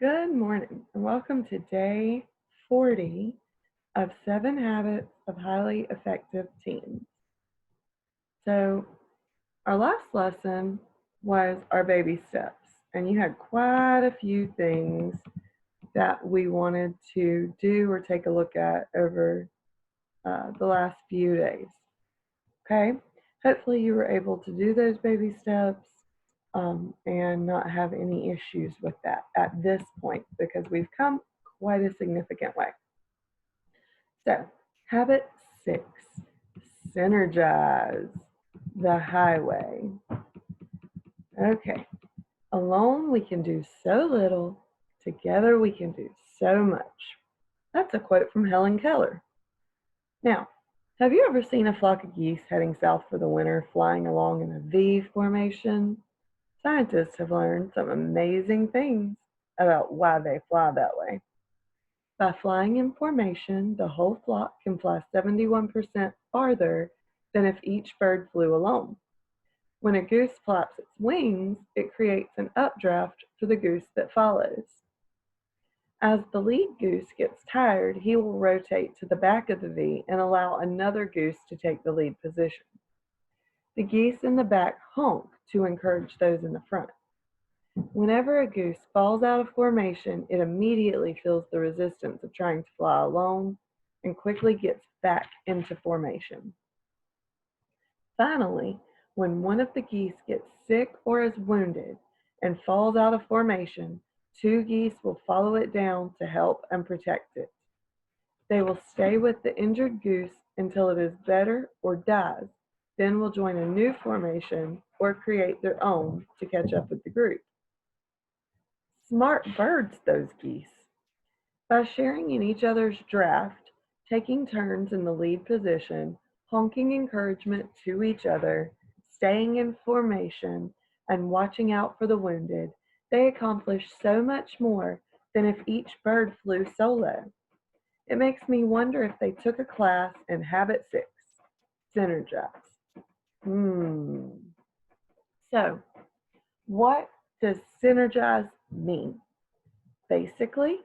Good morning, and welcome to day 40 of 7 Habits of Highly Effective Teens. So, our last lesson was our baby steps, and you had quite a few things that we wanted to do or take a look at over the last few days. Okay, hopefully, you were able to do those baby steps and not have any issues with that at this point because we've come quite a significant way. So, habit 6, synergize the highway. Okay, alone we can do so little, together we can do so much. That's a quote from Helen Keller. Now, have you ever seen a flock of geese heading south for the winter flying along in a V formation? Scientists have learned some amazing things about why they fly that way. By flying in formation, the whole flock can fly 71% farther than if each bird flew alone. When a goose flaps its wings, it creates an updraft for the goose that follows. As the lead goose gets tired, he will rotate to the back of the V and allow another goose to take the lead position. The geese in the back honk to encourage those in the front. Whenever a goose falls out of formation, it immediately feels the resistance of trying to fly alone and quickly gets back into formation. Finally, when one of the geese gets sick or is wounded and falls out of formation, two geese will follow it down to help and protect it. They will stay with the injured goose until it is better or dies, then will join a new formation or create their own to catch up with the group. Smart birds, those geese. By sharing in each other's draft, taking turns in the lead position, honking encouragement to each other, staying in formation, and watching out for the wounded, they accomplish so much more than if each bird flew solo. It makes me wonder if they took a class in Habit 6, Synergize. So, what does synergize mean? Basically,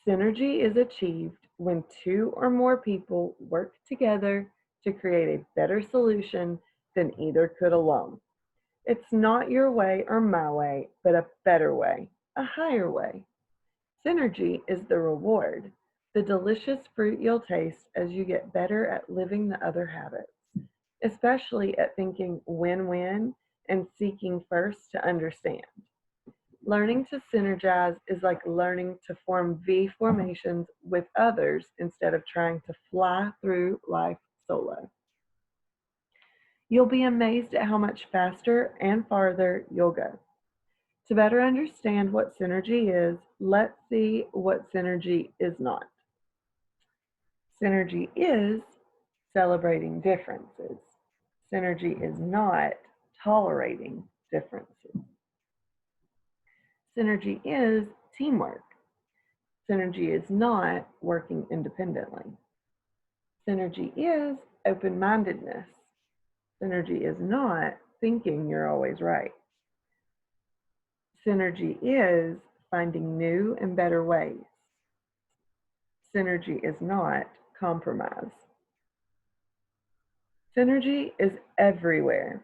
synergy is achieved when two or more people work together to create a better solution than either could alone. It's not your way or my way, but a better way, a higher way. Synergy is the reward, the delicious fruit you'll taste as you get better at living the other habits, especially at thinking win-win and seeking first to understand. Learning to synergize is like learning to form V formations with others instead of trying to fly through life solo. You'll be amazed at how much faster and farther you'll go. To better understand what synergy is, let's see what synergy is not. Synergy is celebrating differences. Synergy is not tolerating differences. Synergy is teamwork. Synergy is not working independently. Synergy is open-mindedness. Synergy is not thinking you're always right. Synergy is finding new and better ways. Synergy is not compromise. Synergy is everywhere.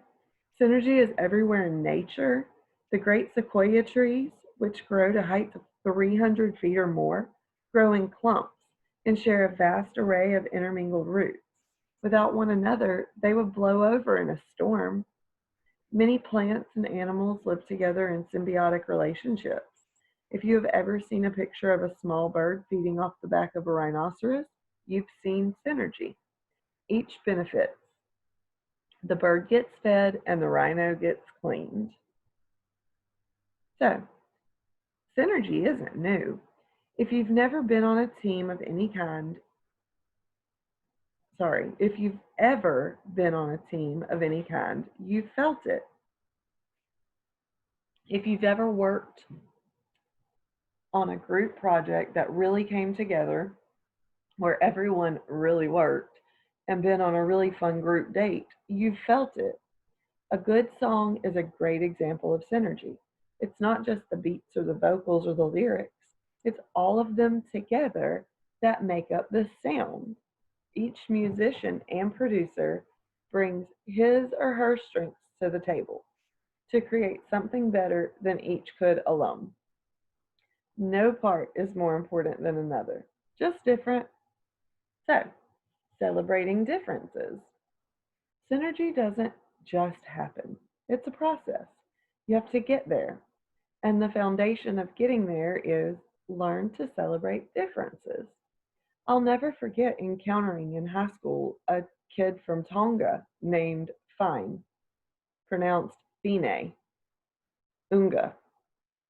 Synergy is everywhere in nature. The great sequoia trees, which grow to heights of 300 feet or more, grow in clumps and share a vast array of intermingled roots. Without one another, they would blow over in a storm. Many plants and animals live together in symbiotic relationships. If you have ever seen a picture of a small bird feeding off the back of a rhinoceros, you've seen synergy. Each benefits. The bird gets fed and the rhino gets cleaned. So, synergy isn't new. If you've never been on a team of any kind, if you've ever been on a team of any kind, you've felt it. If you've ever worked on a group project that really came together, where everyone really worked, and been on a really fun group date, you've felt it. A good song is a great example of synergy. It's not just the beats or the vocals or the lyrics. It's all of them together that make up the sound. Each musician and producer brings his or her strengths to the table to create something better than each could alone. No part is more important than another, just different. So, celebrating differences. Synergy doesn't just happen, it's a process. You have to get there. And the foundation of getting there is learn to celebrate differences. I'll never forget encountering in high school a kid from Tonga named Fine, pronounced Fine, Unga.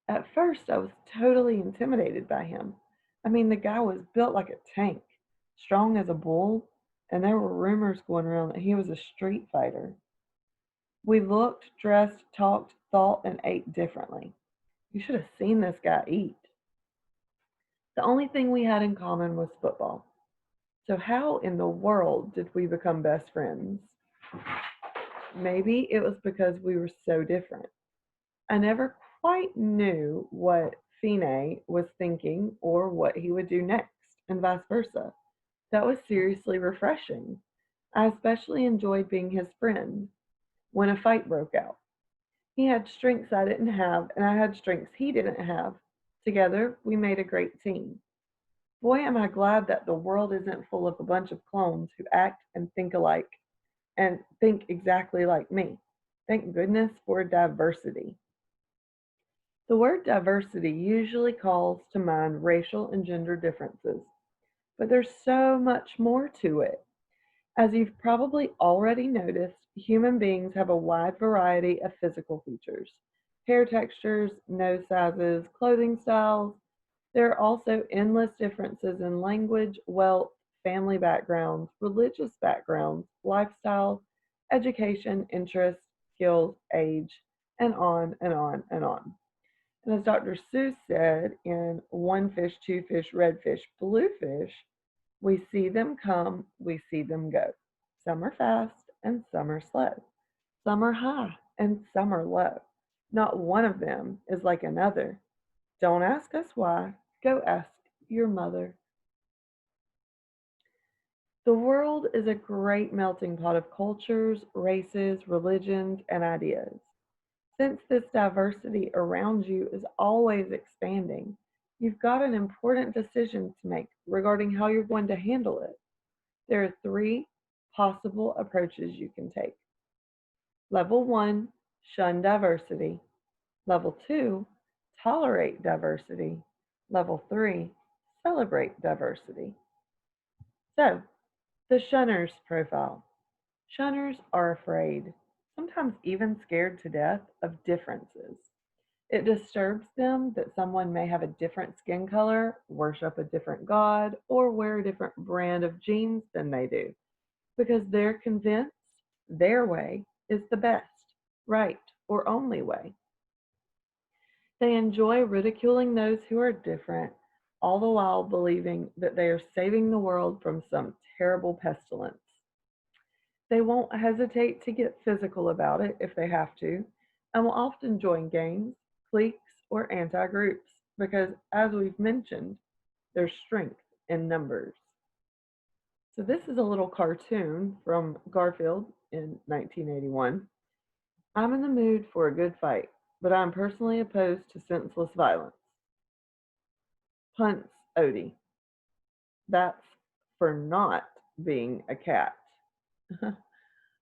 At first, I was totally intimidated by him. I mean, the guy was built like a tank, strong as a bull, and there were rumors going around that he was a street fighter. We looked, dressed, talked, thought, and ate differently. You should have seen this guy eat. The only thing we had in common was football. So, how in the world did we become best friends? Maybe it was because we were so different. I never quite knew what Fine was thinking or what he would do next, and vice versa. That was seriously refreshing. I especially enjoyed being his friend when a fight broke out. He had strengths I didn't have, and I had strengths he didn't have. Together, we made a great team. Boy, am I glad that the world isn't full of a bunch of clones who act and think alike and think exactly like me. Thank goodness for diversity. The word diversity usually calls to mind racial and gender differences, but there's so much more to it. As you've probably already noticed, human beings have a wide variety of physical features: hair textures, nose sizes, clothing styles. There are also endless differences in language, wealth, family backgrounds, religious backgrounds, lifestyle, education, interests, skills, age, and on and on and on. And as Dr. Seuss said in One Fish, Two Fish, Red Fish, Blue Fish, we see them come, we see them go. Some are fast and some are slow. Some are high and some are low. Not one of them is like another. Don't ask us why. Go ask your mother. The world is a great melting pot of cultures, races, religions, and ideas. Since this diversity around you is always expanding, you've got an important decision to make regarding how you're going to handle it. There are three possible approaches you can take. Level one, shun diversity. Level two, tolerate diversity. Level three, celebrate diversity. So, the shunner's profile. Shunners are afraid, sometimes even scared to death, of differences. It disturbs them that someone may have a different skin color, worship a different god, or wear a different brand of jeans than they do, because they're convinced their way is the best, right, or only way. They enjoy ridiculing those who are different, all the while believing that they are saving the world from some terrible pestilence. They won't hesitate to get physical about it if they have to, and will often join gangs, cliques, or anti groups because, as we've mentioned, there's strength in numbers. So, this is a little cartoon from Garfield in 1981. I'm in the mood for a good fight, but I'm personally opposed to senseless violence. Punts Odie. That's for not being a cat.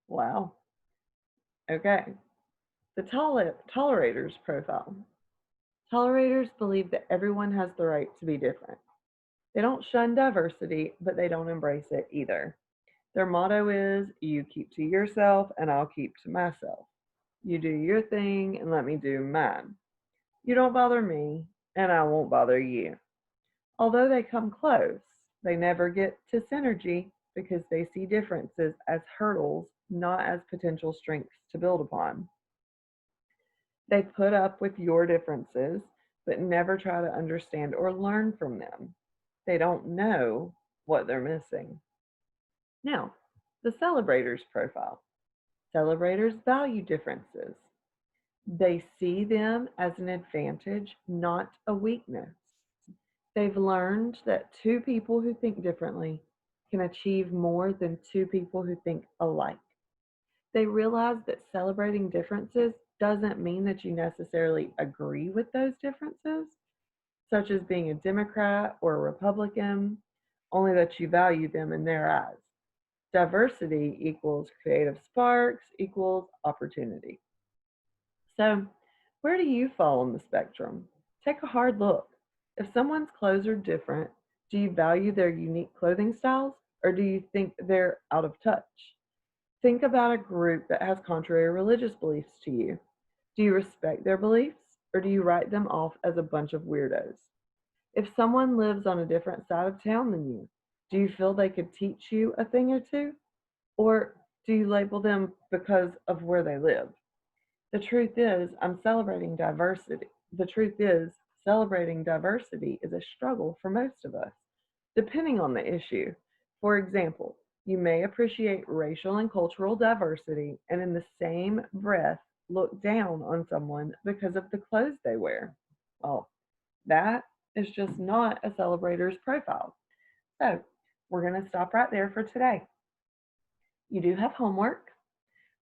Wow. Okay. The tolerators profile. Tolerators believe that everyone has the right to be different. They don't shun diversity, but they don't embrace it either. Their motto is you keep to yourself and I'll keep to myself. You do your thing and let me do mine. You don't bother me and I won't bother you. Although they come close, they never get to synergy because they see differences as hurdles, not as potential strengths to build upon. They put up with your differences, but never try to understand or learn from them. They don't know what they're missing. Now, the celebrator's profile. Celebrators value differences. They see them as an advantage, not a weakness. They've learned that two people who think differently can achieve more than two people who think alike. They realize that celebrating differences doesn't mean that you necessarily agree with those differences, such as being a Democrat or a Republican, only that you value them in their eyes. Diversity equals creative sparks equals opportunity. So, where do you fall on the spectrum? Take a hard look. If someone's clothes are different, do you value their unique clothing styles or do you think they're out of touch? Think about a group that has contrary religious beliefs to you. Do you respect their beliefs or do you write them off as a bunch of weirdos? If someone lives on a different side of town than you, do you feel they could teach you a thing or two? Or do you label them because of where they live? The truth is, I'm celebrating diversity. The truth is, celebrating diversity is a struggle for most of us, depending on the issue. For example, you may appreciate racial and cultural diversity and in the same breath look down on someone because of the clothes they wear. Well, that is just not a celebrator's profile. So, we're going to stop right there for today. You do have homework.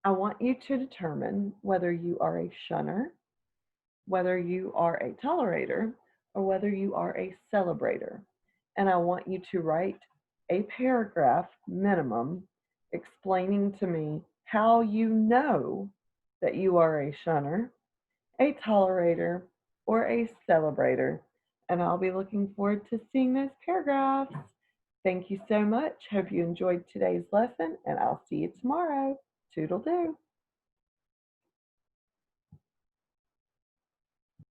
I want you to determine whether you are a shunner, whether you are a tolerator, or whether you are a celebrator. And I want you to write a paragraph minimum explaining to me how you know that you are a shunner, a tolerator, or a celebrator. And I'll be looking forward to seeing those paragraphs. Thank you so much. Hope you enjoyed today's lesson, and I'll see you tomorrow. Toodle-doo.